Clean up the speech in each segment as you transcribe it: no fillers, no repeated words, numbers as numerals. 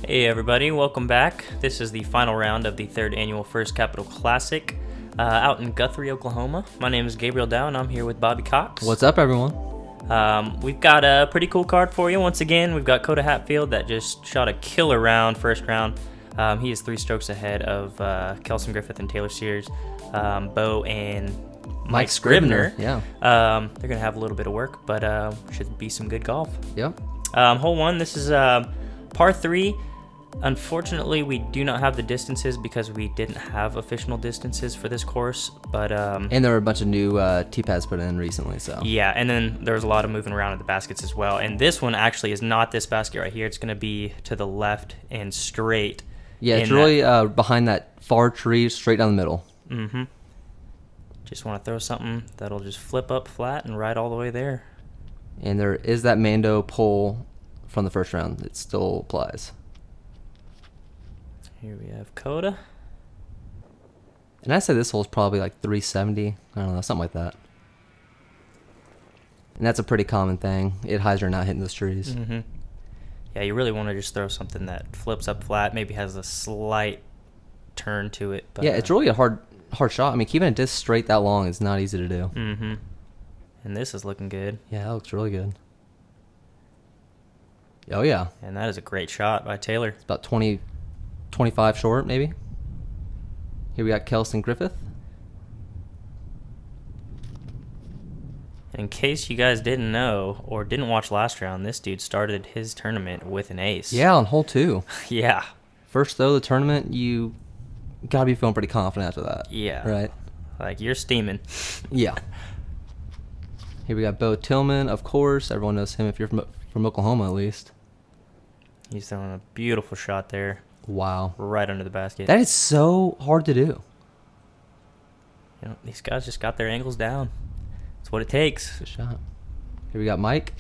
Hey everybody, welcome back. This is the final round of the third annual First Capital Classic out in Guthrie, Oklahoma. My name is Gabriel Dow and I'm here with Bobby Cox. What's up, everyone? We've got a pretty cool card for you. Once again, we've got Coda Hatfield that just shot a killer round, first round. He is 3 strokes ahead of Kelcyn Griffith and Taylor Sears, Bo and Mike Scrivner. Yeah. They're going to have a little bit of work, but should be some good golf. Yep. Hole 1, this is par 3. Unfortunately, we do not have the distances because we didn't have official distances for this course, but And there were a bunch of new tee pads put in recently, so yeah, and then there was a lot of moving around in the baskets as well. And this one actually is not this basket right here. It's going to be to the left and straight. yeah, it's really behind that far tree, straight down the middle. Mm-hmm. Just want to throw something that'll just flip up flat and ride all the way there. And there is that Mando pole from the first round. It still applies. Here we have Coda. And I say this hole is probably like 370. I don't know, something like that. And that's a pretty common thing. It hides her not hitting those trees. Mm-hmm. Yeah, you really want to just throw something that flips up flat, maybe has a slight turn to it. But, yeah, it's really a hard shot. I mean, keeping a disc straight that long is not easy to do. Mm-hmm. And this is looking good. Yeah, that looks really good. Oh, yeah. And that is a great shot by Taylor. It's about 25 short, maybe. Here we got Kelcyn Griffith. In case you guys didn't know or didn't watch last round, this dude started his tournament with an ace. Yeah, on hole 2. Yeah. First, though, the tournament, you got to be feeling pretty confident after that. Yeah. Right? Like, you're steaming. Yeah. Here we got Bo Tillman, of course. Everyone knows him if you're from Oklahoma, at least. He's throwing a beautiful shot there. Wow. Right under the basket. That is so hard to do. You know, these guys just got their angles down. That's what it takes. Good shot. Here we got Mike.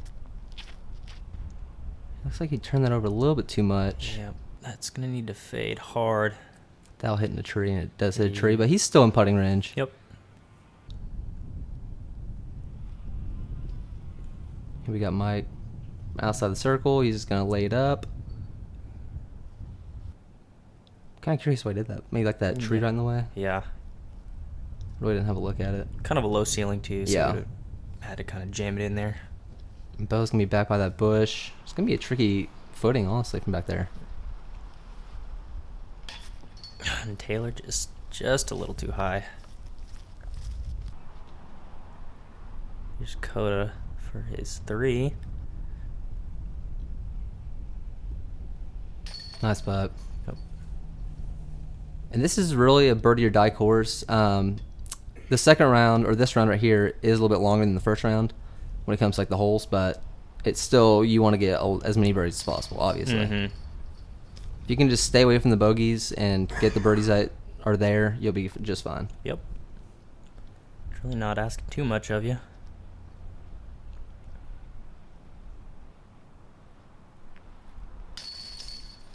Looks like he turned that over a little bit too much. Yeah, that's going to need to fade hard. That'll hit in a tree, and it does hit a tree, but he's still in putting range. Yep. Here we got Mike outside the circle. He's just going to lay it up. Kind of curious why he did that. Maybe like that tree right in the way. Yeah. Really didn't have a look at it. Kind of a low ceiling, too, so Yeah. had to kind of jam it in there. And Bo's going to be back by that bush. It's going to be a tricky footing, honestly, from back there. And Taylor just a little too high. Here's Coda for his 3. Nice putt. Yep. And this is really a birdie or die course. The second round, or this round right here, is a little bit longer than the first round when it comes to like the holes, but it's still, you want to get as many birdies as possible, obviously. Mm-hmm. If you can just stay away from the bogeys and get the birdies that are there, you'll be just fine. Yep. It's really not asking too much of you.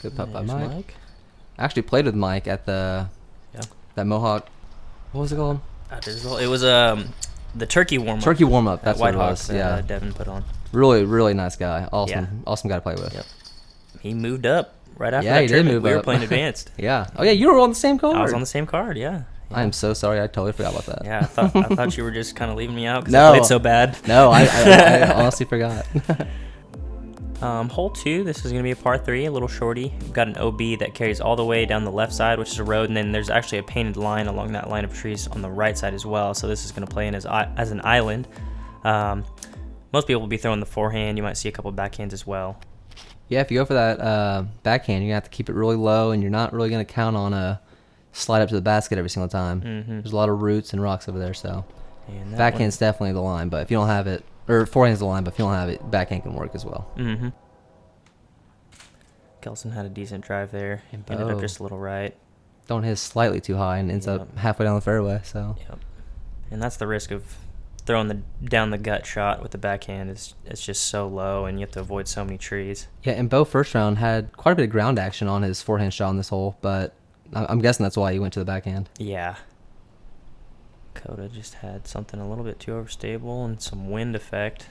Good putt by There's Mike. I actually played with Mike at that Mohawk. What was it called? It was the turkey warm-up. Turkey warm-up. That's White what it Hawks was. Yeah. Devin put on. Really, really nice guy. Yeah. Awesome guy to play with. Yep. He moved up right after Yeah, that he did tournament. move We were up. playing advanced. Yeah. Oh, yeah, you were on the same card. I was on the same card, yeah. I am so sorry. I totally forgot about that. Yeah, I thought you were just kind of leaving me out because No. I played so bad. No, I honestly forgot. Hole 2, this is going to be a par 3, a little shorty. We've got an OB that carries all the way down the left side, which is a road, and then there's actually a painted line along that line of trees on the right side as well, so this is going to play in as an island. Most people will be throwing the forehand. You might see a couple backhands as well. Yeah, if you go for that backhand, you're going to have to keep it really low, and you're not really going to count on a slide up to the basket every single time. Mm-hmm. There's a lot of roots and rocks over there, so And that backhand's definitely the line, but if you don't have it, or forehand's the line, but if you don't have it, backhand can work as well. Mm-hmm. Kelcyn had a decent drive there. Ended up just a little right. Don't hit slightly too high and ends up halfway down the fairway, so. Yep. And that's the risk of throwing down the gut shot with the backhand. It's just so low, and you have to avoid so many trees. Yeah, and Bo first round had quite a bit of ground action on his forehand shot on this hole, but I'm guessing that's why he went to the backhand. Yeah. Coda just had something a little bit too overstable and some wind effect.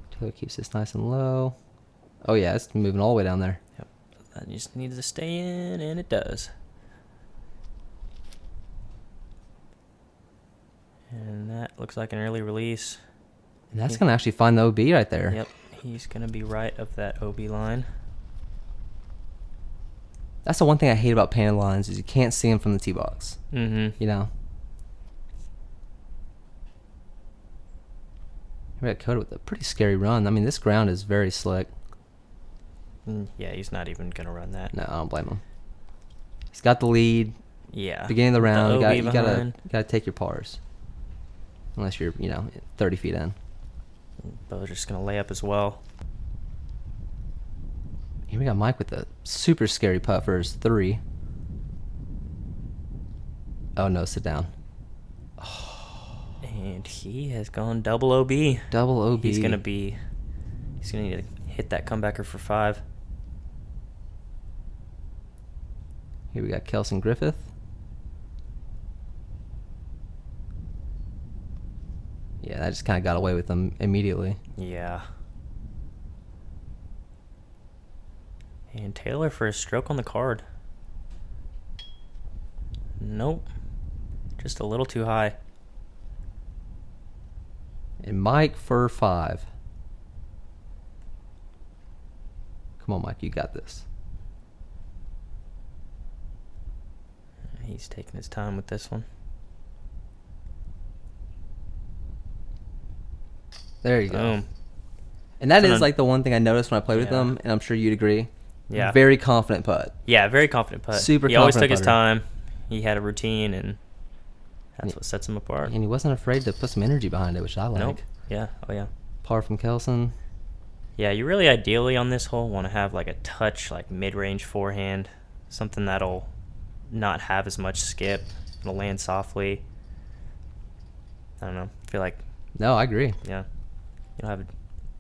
Taylor keeps this nice and low. Oh, yeah, it's moving all the way down there. Yep. That just needs to stay in, and it does. And that looks like an early release. And that's going to actually find the OB right there. Yep. He's going to be right of that OB line. That's the one thing I hate about painted lines is you can't see them from the tee box. Mm-hmm. You know? We got Coda with a pretty scary run. I mean, this ground is very slick. Yeah, he's not even going to run that. No, I don't blame him. He's got the lead. Yeah. Beginning of the round, The you OB gotta take your pars. Unless you're, 30 feet in. Bo's just going to lay up as well. Here we got Mike with a super scary putt for his 3. Oh, no, sit down. And he has gone double OB. Double OB. He's going to need to hit that comebacker for 5. Here we got Kelcyn Griffith. Yeah, that just kind of got away with him immediately. Yeah. And Taylor for a stroke on the card. Nope. Just a little too high. And Mike for 5. Come on, Mike, you got this. He's taking his time with this one. There you go. Boom. And that is like the one thing I noticed when I played with Yeah. him, and I'm sure you'd agree. Yeah. Very confident putt. Yeah, very confident putt. Super He always took confident his putter. time. He had a routine, and that's what sets him apart. And he wasn't afraid to put some energy behind it, which I like. Nope. Yeah. Oh, yeah. Par from Kelcyn. Yeah, you really ideally on this hole want to have like a touch, like mid-range forehand, something that'll not have as much skip. It'll land softly. I don't know. I feel like, No, I agree. yeah, you'll have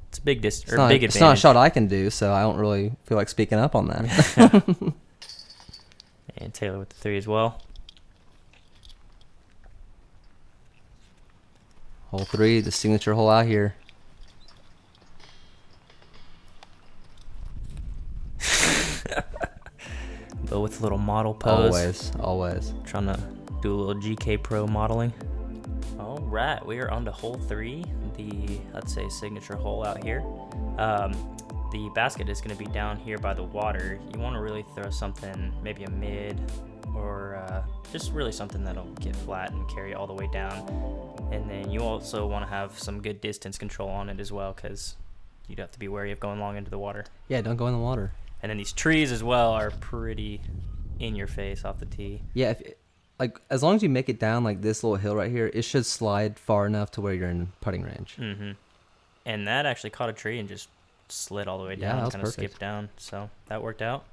it's a big big It's advantage. not a shot I can do, so I don't really feel like speaking up on that. And Taylor with the 3 as well. Hole 3, the signature hole out here. But with a little model pose. Always. Trying to do a little GK Pro modeling. All right, we are on to hole 3, the, let's say, signature hole out here. The basket is going to be down here by the water. You want to really throw something, maybe a mid, or just really something that'll get flat and carry all the way down. And then you also want to have some good distance control on it as well, because you'd have to be wary of going long into the water. Yeah, don't go in the water. And then these trees as well are pretty in your face off the tee. Yeah, as long as you make it down like this little hill right here, it should slide far enough to where you're in putting range. Mm-hmm. And that actually caught a tree and just slid all the way Yeah, down, that was kind of perfect. skipped down. So that worked out.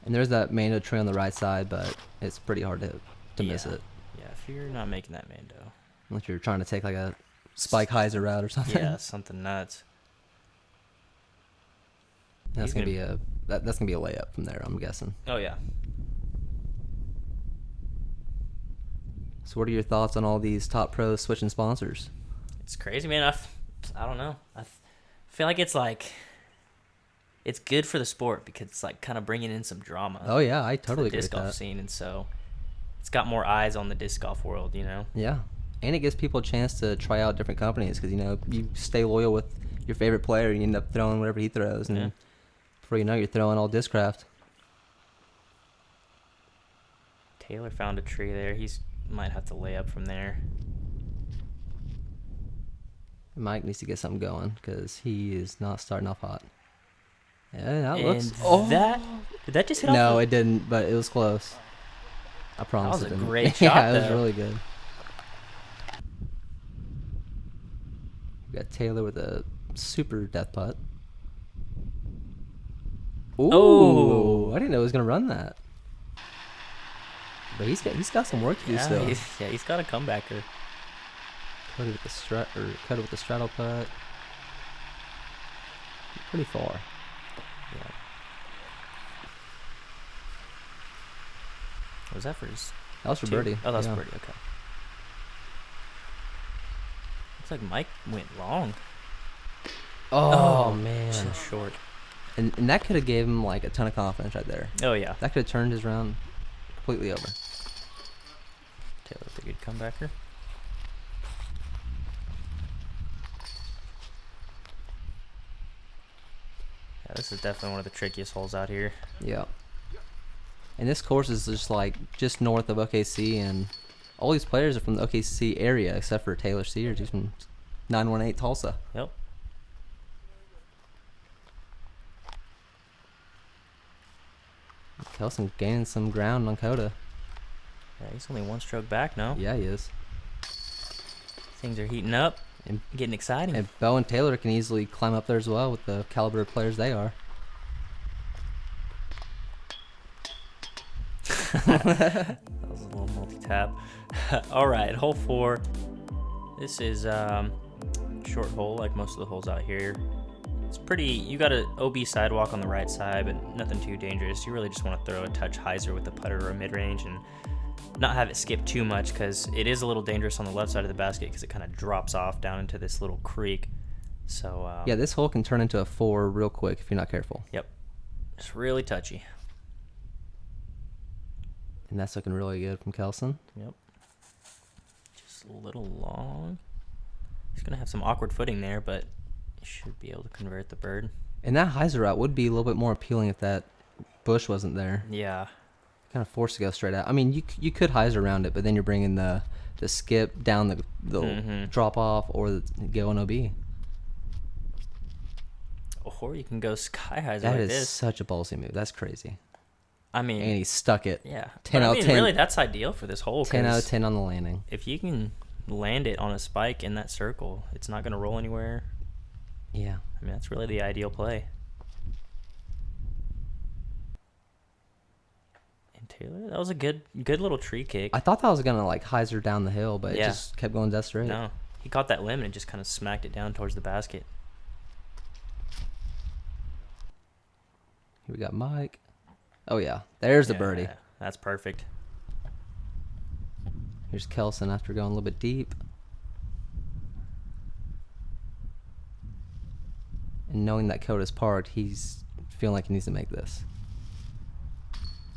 And there's that Mando tree on the right side, but it's pretty hard to miss it. Yeah, if you're not making that Mando. Unless you're trying to take like a Spike Heiser route or something. Yeah, something nuts. That's He's gonna be a layup from there, I'm guessing. Oh, yeah. So what are your thoughts on all these top pros switching sponsors? It's crazy, man. I don't know. I feel like it's good for the sport because it's like kind of bringing in some drama. Oh yeah, I totally to the agree disc with golf that. scene, and so it's got more eyes on the disc golf world, you know? Yeah, and it gives people a chance to try out different companies because you stay loyal with your favorite player and you end up throwing whatever he throws, and Yeah. before you know, you're throwing all Discraft. Taylor found a tree there. He's might have to lay up from there. Mike needs to get something going because he is not starting off hot. Yeah, that And looks. did that just hit off? No, it didn't, but it was close. I promise. was it a didn't. great Yeah, shot, it was though. really good. We got Taylor with a super death putt. Ooh, Oh. I didn't know he was gonna run that. But he's got some work to do still. He's got a comebacker. Cut it with the straddle putt. Pretty far. Yeah. What was that for his That was for 2? birdie. Oh, that was yeah. birdie. Okay. Looks like Mike went long. Oh man. Just short. And that could have gave him like a ton of confidence right there. Oh, yeah. That could have turned his round completely over. Taylor with a good comebacker. Yeah, this is definitely one of the trickiest holes out here. Yeah. And this course is just north of OKC, and all these players are from the OKC area except for Taylor Sears. He's from 918 Tulsa. Yep. Kelcyn gaining some ground on Coda. Yeah, he's only one stroke back now. Yeah, he is. Things are heating up And, getting exciting. and Bo and Taylor can easily climb up there as well with the caliber of players they are. That was a little multi-tap. All right, hole 4. This is short hole like most of the holes out here. It's pretty, you got an OB sidewalk on the right side, but nothing too dangerous. You really just want to throw a touch hyzer with a putter or a mid-range and not have it skip too much, because it is a little dangerous on the left side of the basket because it kind of drops off down into this little creek. So Yeah, this hole can turn into a 4 real quick if you're not careful. Yep. It's really touchy. And that's looking really good from Kelcyn. Yep. Just a little long. He's going to have some awkward footing there, but he should be able to convert the bird. And that hyzer route would be a little bit more appealing if that bush wasn't there. Yeah. Kind of forced to go straight out. I mean, you could hyzer around it, but then you're bringing the skip down the drop off or go on OB. Or you can go sky hyzer That like is this. such a ballsy move. That's crazy. I mean, And he stuck it. yeah. 10 But out I of mean, 10. really, that's ideal for this hole. 10 out of 'cause 10 on the landing. if you can land it on a spike in that circle, it's not going to roll anywhere. Yeah. I mean, that's really the ideal play. And Taylor, that was a good little tree kick. I thought that was going to like hyzer down the hill, but it Yeah. just kept going dead straight. No, he caught that limb and just kind of smacked it down towards the basket. Here we got Mike. Oh, yeah. There's the Yeah, birdie. That's perfect. Here's Kelcyn after going a little bit deep. And knowing that Coda's parked, he's feeling like he needs to make this.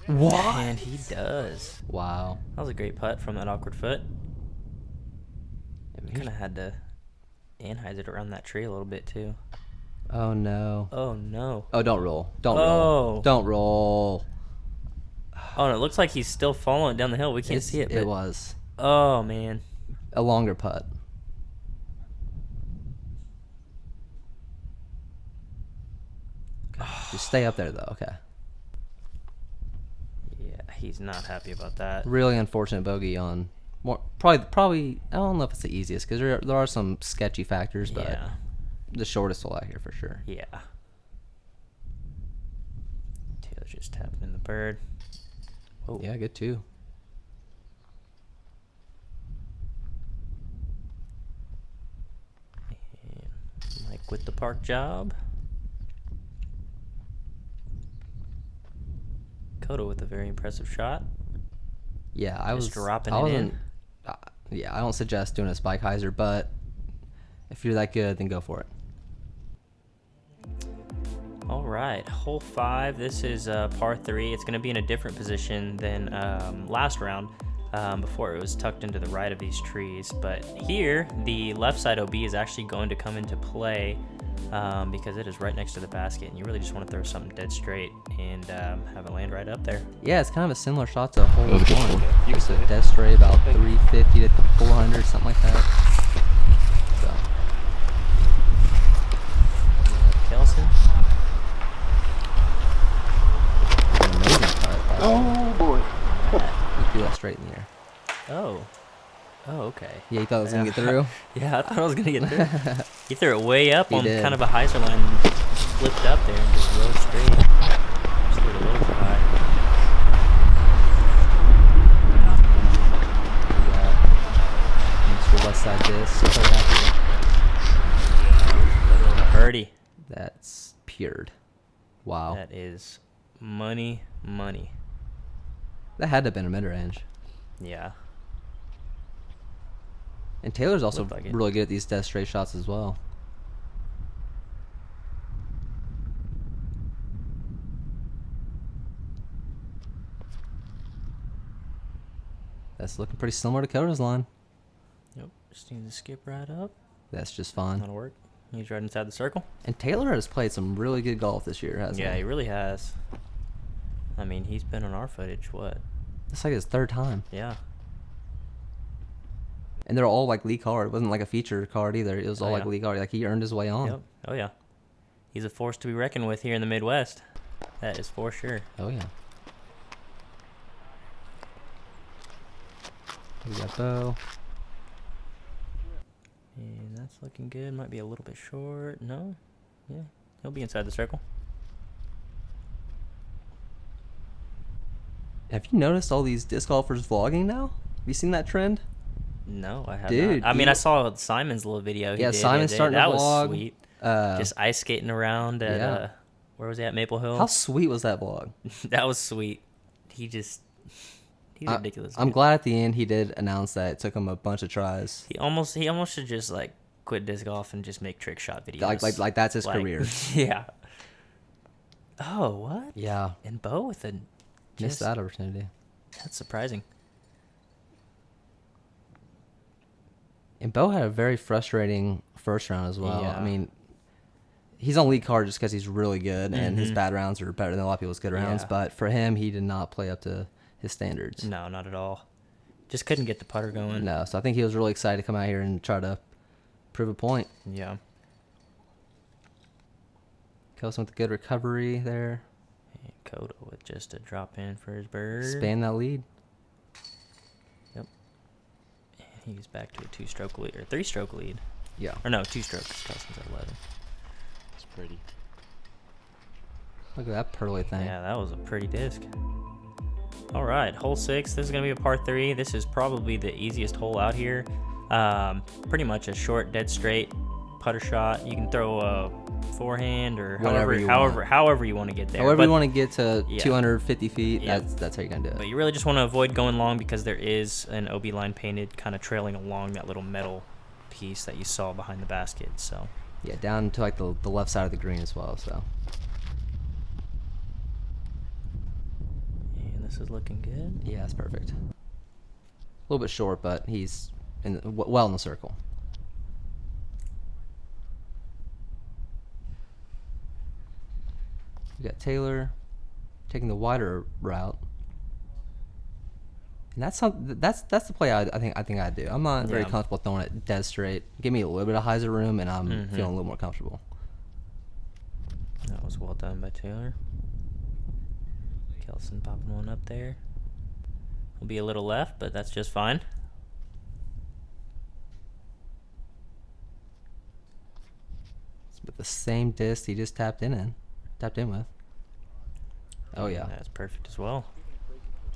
What? And he does. Wow. That was a great putt from that awkward foot. I mean, Kind of had to anhyze it around that tree a little bit too. oh, no. Oh no. Oh, don't roll. Don't roll. Oh. Don't roll. Oh, and it looks like he's still following down the hill. We can't see it. But, It was oh man. a longer putt. Just stay up there, though. Okay. Yeah, he's not happy about that. Really unfortunate bogey on more. Probably. I don't know if it's the easiest because there are some sketchy factors, but Yeah. the shortest hole out here for sure. Yeah. Taylor's just tapping in the bird. Oh. Yeah, good too. And Mike with the park job. Coda with a very impressive shot. Yeah, I Just was dropping I it wasn't. in. Yeah, I don't suggest doing a spike hyzer, but if you're that good, then go for it. All right, hole 5. This is par 3. It's going to be in a different position than last round. Before it was tucked into the right of these trees, but here the left side OB is actually going to come into play because it is right next to the basket, and you really just want to throw something dead straight and have it land right up there. Yeah, it's kind of a similar shot to hole 1. Just a dead straight about 350 to 400, something like that. So. Kelcyn. Amazing putt. Oh boy. He threw that straight in the air. Oh, okay. Yeah, you thought it was gonna get through. Yeah, I thought I was gonna get through. He threw it way up He on did. kind of a hyzer line, and flipped up there and just rode straight. Just threw it a little too high. Mr. Westside disc. Birdie. That's pured. Wow. That is money. That had to have been a mid-range. Yeah. And Taylor's also Looked like it. really good at these dead straight shots as well. That's looking pretty similar to Coda's line. Yep, just need to skip right up. That's just fine. That'll work. He's right inside the circle. And Taylor has played some really good golf this year, hasn't he? Yeah, he really has. I mean, he's been on our footage, what? It's like his third time. Yeah. And they're all like league card. It wasn't like a feature card either. It was all Oh, like yeah. league card. Like he earned his way on. Yep. Oh, yeah. He's a force to be reckoned with here in the Midwest. That is for sure. Oh, yeah. We got Bo. And that's looking good. Might be a little bit short. No? Yeah. He'll be inside the circle. Have you noticed all these disc golfers vlogging now? Have you seen that trend? No, I have Dude, not. I mean, I saw Simon's little video. He Yeah, did. Simon's starting to That vlog. was sweet. Uh, Just ice skating around at, yeah. Where was he at? Maple Hill? How sweet was that vlog? That was sweet. He's ridiculous. I'm dude. glad at the end he did announce that it took him a bunch of tries. He almost should just like quit disc golf and just make trick shot videos. Like that's his Like, career. Yeah. Oh, what? Yeah. And Bo with a Missed that opportunity. That's surprising. And Bo had a very frustrating first round as well. Yeah. I mean, he's on league card just because he's really good, and his Mhm. bad rounds are better than a lot of people's good rounds. Yeah. But for him, he did not play up to his standards. No, not at all. Just couldn't get the putter going. No, so I think he was really excited to come out here and try to prove a point. Yeah. Kelcyn with a good recovery there. And Coda with just a drop in for his bird. Span that lead. Yep. And he's back to a 2-stroke lead, or 3-stroke lead. Yeah. Or no, 2 strokes. Kelson's at 11. It's pretty. Look at that pearly thing. Yeah, that was a pretty disc. All right, hole 6. This is going to be a par 3. This is probably the easiest hole out here. Pretty much a short, dead straight putter shot. You can throw a forehand or Whatever you however you want to get there. However But- you want to get to Yeah. 250 feet, Yeah. that's how you're going to do But it. you really just want to avoid going long because there is an OB line painted kind of trailing along that little metal piece that you saw behind the basket. So Yeah, down to like the left side of the green as well. So and this is looking good. yeah, that's perfect. A little bit short, but he's well in the circle. We got Taylor taking the wider route, and that's the play I think I'd do. I'm not very Yeah. comfortable throwing it dead straight. Give me a little bit of hyzer room, and I'm Mhm. feeling a little more comfortable. That was well done by Taylor. Kelcyn popping one up there. Will be a little left, but that's just fine. It's with the same disc he just tapped in with. Oh yeah, That's perfect as well.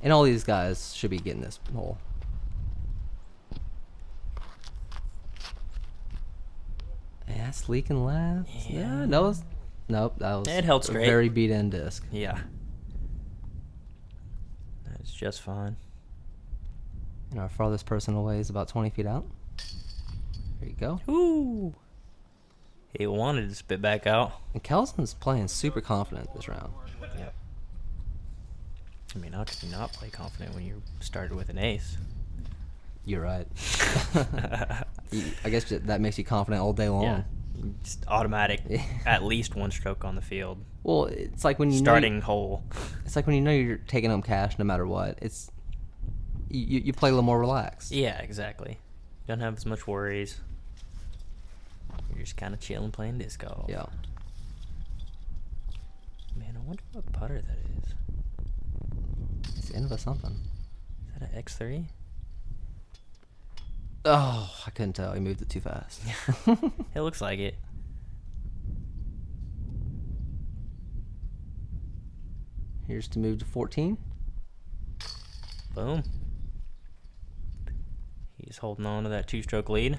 and all these guys should be getting this hole. And that's leaking left. Yeah, nope, that was It held a straight. very beat in disc. Yeah. That's just fine. And our farthest person away is about 20 feet out. There you go. Ooh. He wanted to spit back out. And Kelcyn's playing super confident this round. Yep. I mean, how could you not play confident when you started with an ace? You're right. I guess that makes you confident all day long. Yeah. Just automatic, at least one stroke on the field. Well, it's like when you Starting hole. It's like when you know you're taking home cash no matter what. It's you play a little more relaxed. Yeah, exactly. Don't have as much worries. You're just kind of chilling playing disc golf. Yeah. Man, I wonder what putter that is. It's the end of a something. Is that an X3? Oh, I couldn't tell. He moved it too fast. It looks like it. Here's to move to 14. Boom. He's holding on to that 2-stroke lead.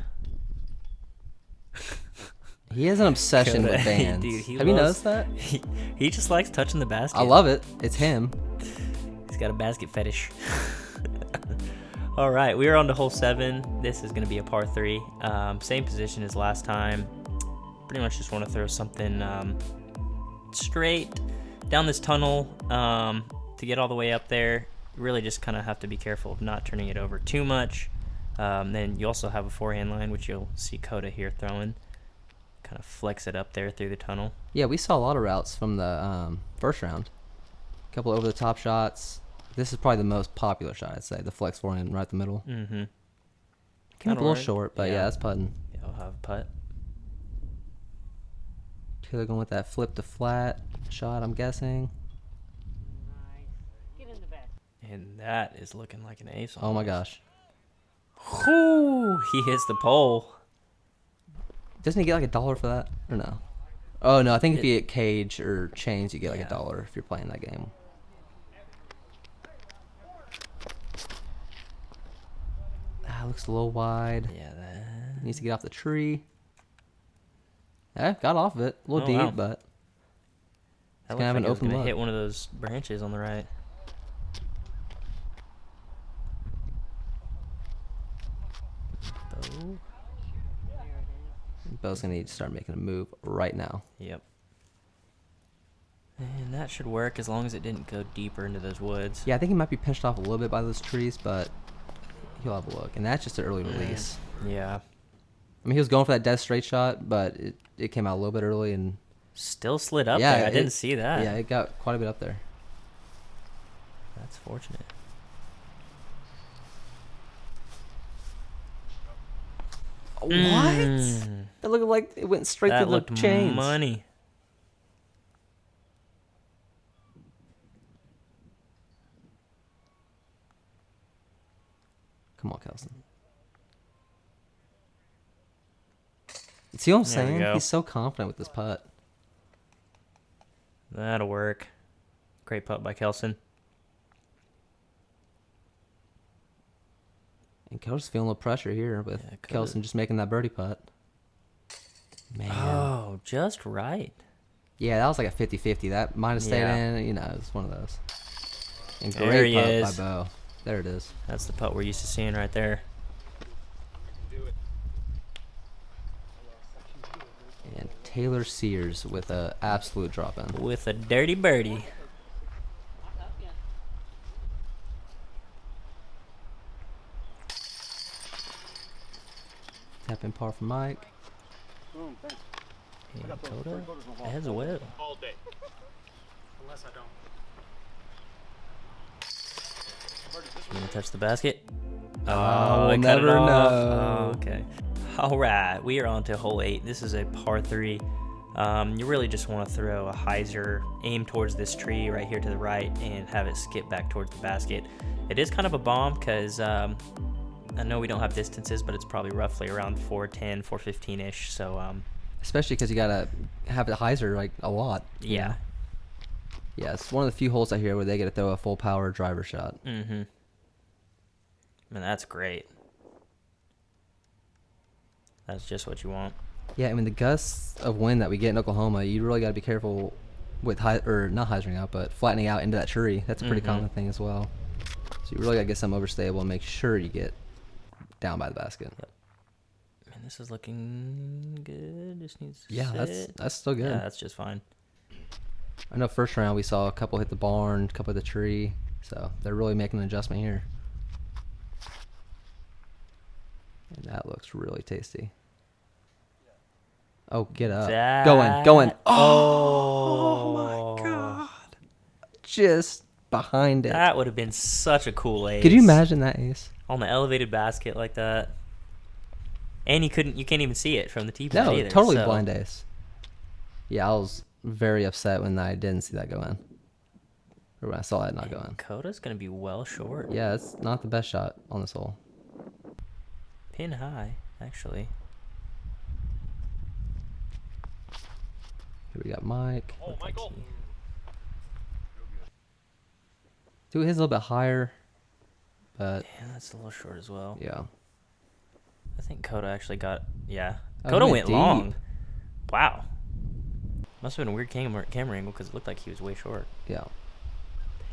He has an obsession Coda. with bands. Dude, he Have you loves- noticed that? He just likes touching the basket. I love it. It's him. He's got a basket fetish. All right, we are on to hole 7. This is going to be a par 3. Same position as last time. Pretty much just want to throw something straight down this tunnel to get all the way up there. really just kind of have to be careful of not turning it over too much. Then you also have a forehand line, which you'll see Coda here throwing. Kind of flex it up there through the tunnel. Yeah, we saw a lot of routes from the first round. A couple over-the-top shots. This is probably the most popular shot, I'd say. The flex forehand right in the middle. Mm-hmm. Kind of a little short, but yeah, that's putting. Yeah, I'll have a putt. Taylor going with that flip to flat shot, I'm guessing. Nice. Get in the back. And that is looking like an ace. Oh my gosh. Whoo! He hits the pole. Doesn't he get like $1 for that? Or no? Oh no, I think if you get cage or chains, you get like $1 if you're playing that game. Ah, looks a little wide. Yeah, that Needs to get off the tree. Yeah, got off of it. A little deep, wow. but that gonna have an looks like open it's gonna look. hit one of those branches on the right. Bow. Bo's gonna need to start making a move right now. Yep. And that should work as long as it didn't go deeper into those woods. Yeah, I think he might be pinched off a little bit by those trees, but he'll have a look. And that's just an early release. Yeah. I mean, he was going for that dead straight shot, but it came out a little bit early and Still slid up yeah, there. I didn't see that. Yeah, it got quite a bit up there. That's fortunate. What? Mm. That looked like it went straight That through the looked chains. money. Come on, Kelcyn. See what I'm There we saying? go. He's so confident with this putt. That'll work. Great putt by Kelcyn. And Coda's feeling a little pressure here with Yeah, Coda- Kelcyn just making that birdie putt. Man. Oh, just right. Yeah, that was like a 50-50. That might have stayed Yeah. in. You know, it's one of those. And There great he putt is. by Bo. There it is. That's the putt we're used to seeing right there. And Taylor Sears with a absolute drop in. With a dirty birdie. Tap in par for Mike. Boom, thanks. And Coda as well. All day. Unless I don't. You gonna touch the basket? Oh, we'll it cut it never off. know. Oh, okay. All right, we are on to hole 8. This is a par 3. You really just want to throw a hyzer, aim towards this tree right here to the right, and have it skip back towards the basket. It is kind of a bomb because I know we don't have distances, but it's probably roughly around 410, 415-ish. So, Especially because you got to have the hyzer like a lot. you yeah. know? Yeah, it's one of the few holes out here where they get to throw a full power driver shot. Mm-hmm. Man, that's great. That's just what you want. Yeah, I mean, the gusts of wind that we get in Oklahoma, you really got to be careful with not hyzering out, but flattening out into that tree. That's a pretty Mhm. common thing as well. So you really got to get some overstable and make sure you get down by the basket. Man, this is looking good. Just needs to Yeah, sit. that's still good. Yeah, that's just fine. I know first round we saw a couple hit the barn, a couple hit the tree, so they're really making an adjustment here. And that looks really tasty. Oh, get up. Going. Oh my God. Just behind it. That would have been such a cool ace. Could you imagine that ace? On the elevated basket like that? And you can't even see it from the tee pad No, either. totally so- blind ace. Yeah, I was very upset when I didn't see that go in. Or when I saw it not go in. Coda's going to be well short. Yeah, it's not the best shot on this hole. Pin high, actually. Here we got Mike. Oh, Michael. Dude, his a little bit higher, but Yeah, that's a little short as well. yeah. I think Coda actually got... Yeah. Oh, Coda he went went long. deep. Wow. Must have been a weird camera angle because it looked like he was way short. Yeah.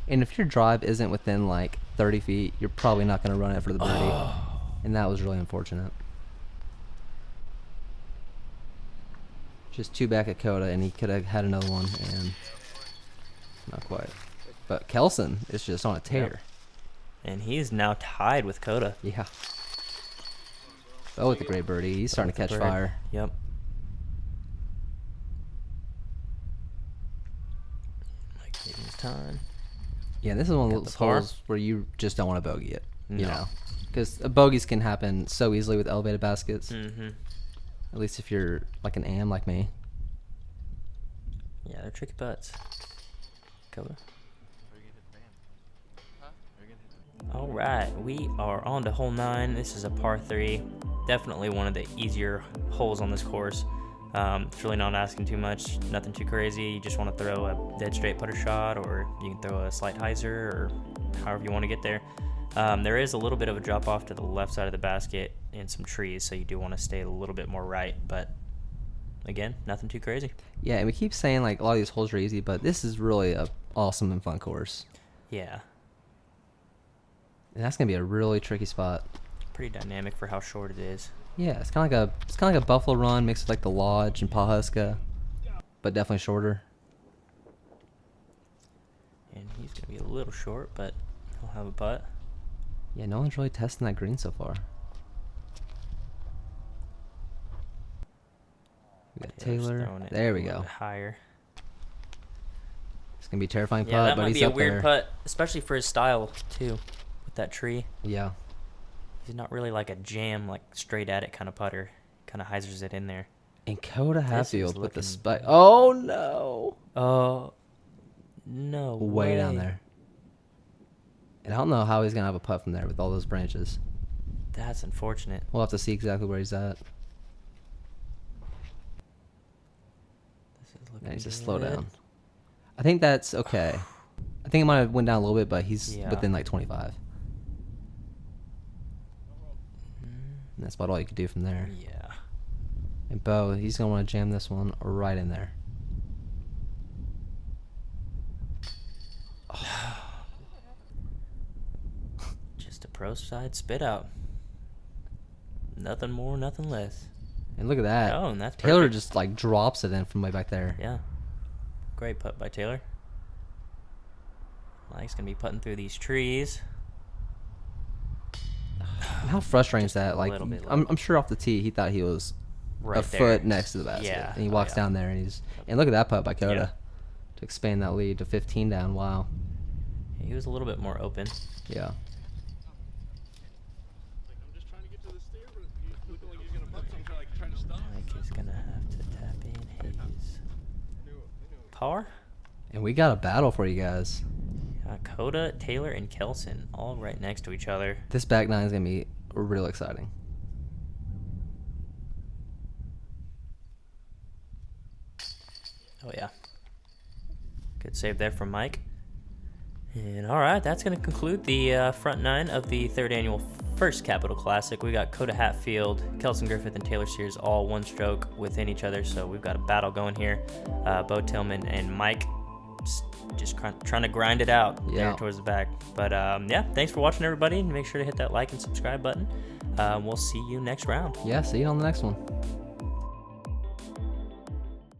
And if your drive isn't within like 30 feet, you're probably not going to run it for the birdie. And that was really unfortunate. Just two back at Coda, and he could have had another one, and not quite. But Kelcyn is just on a tear. And he's now tied with Coda. Yeah. Oh, with the great birdie. He's starting to With the catch bird. fire. Yep. Mike taking his time. Yeah, this is one Got of the those par. holes where you just don't want to bogey it. You No. know, because bogeys can happen so easily with elevated baskets. Mm-hmm. At least if you're like an am like me. Yeah, they're tricky putts. Coda. All right, we are on to hole 9. This is a par 3. Definitely one of the easier holes on this course. It's really not asking too much, nothing too crazy. You just want to throw a dead straight putter shot, or you can throw a slight hyzer, or however you want to get there. There is a little bit of a drop off to the left side of the basket and some trees, so you do want to stay a little bit more right. But again, nothing too crazy. Yeah, and we keep saying like a lot of these holes are easy, but this is really a awesome and fun course. Yeah, And that's gonna be a really tricky spot. pretty dynamic for how short it is. Yeah, it's kind of like a Buffalo Run mixed with like the Lodge and Pawhuska, but definitely shorter. And he's going to be a little short, but he'll have a putt. Yeah, no one's really testing that green so far. We got Taylor's Taylor. throwing it There a we little go. bit higher. It's gonna be a terrifying Yeah, putt, that but might he's be a up weird there. putt, especially for his style, too, with that tree. Yeah. He's not really like a jam, like straight at it kind of putter. Kind of hyzers it in there. And Coda is Hatfield with the looking spike. Oh no! Oh, no Way down way. there. And I don't know how he's gonna have a putt from there with all those branches. That's unfortunate. We'll have to see exactly where he's at. This is looking Yeah, he's just slow good. down. I think that's okay. I think it might have went down a little bit, but he's Yeah. within like 25. And that's about all you could do from there. Yeah. And Bo, he's gonna want to jam this one right in there. Just a pro side spit out. Nothing more, nothing less. And look at that. Oh, and that's Taylor perfect. just like drops it in from way back there. Yeah. Great putt by Taylor. Mike's going to be putting through these trees. And how frustrating is that? a Like, little bit low. I'm sure off the tee he thought he was Right a there. foot next to the basket. Yeah. And he Oh, walks yeah. down there and look at that putt by Coda Yeah. to expand that lead to 15 down. Wow. He was a little bit more open. Yeah. I'm just trying to get to the stair, but he's looking like he's gonna putt, so I'm trying to stop. Mike is going to have to tap in his par. And we got a battle for you guys. Coda, Taylor, and Kelcyn all right next to each other. This back nine is gonna be real exciting. Oh, yeah. Good save there from Mike. And all right, that's going to conclude the front 9 of the 3rd annual First Capital Classic. We got Coda Hatfield, Kelcyn Griffith, and Taylor Sears all one stroke within each other. So we've got a battle going here. Bo Tillman and Mike just trying to grind it out there Yeah. towards the back. But yeah, thanks for watching, everybody. Make sure to hit that like and subscribe button. We'll see you next round. Yeah, see you on the next one.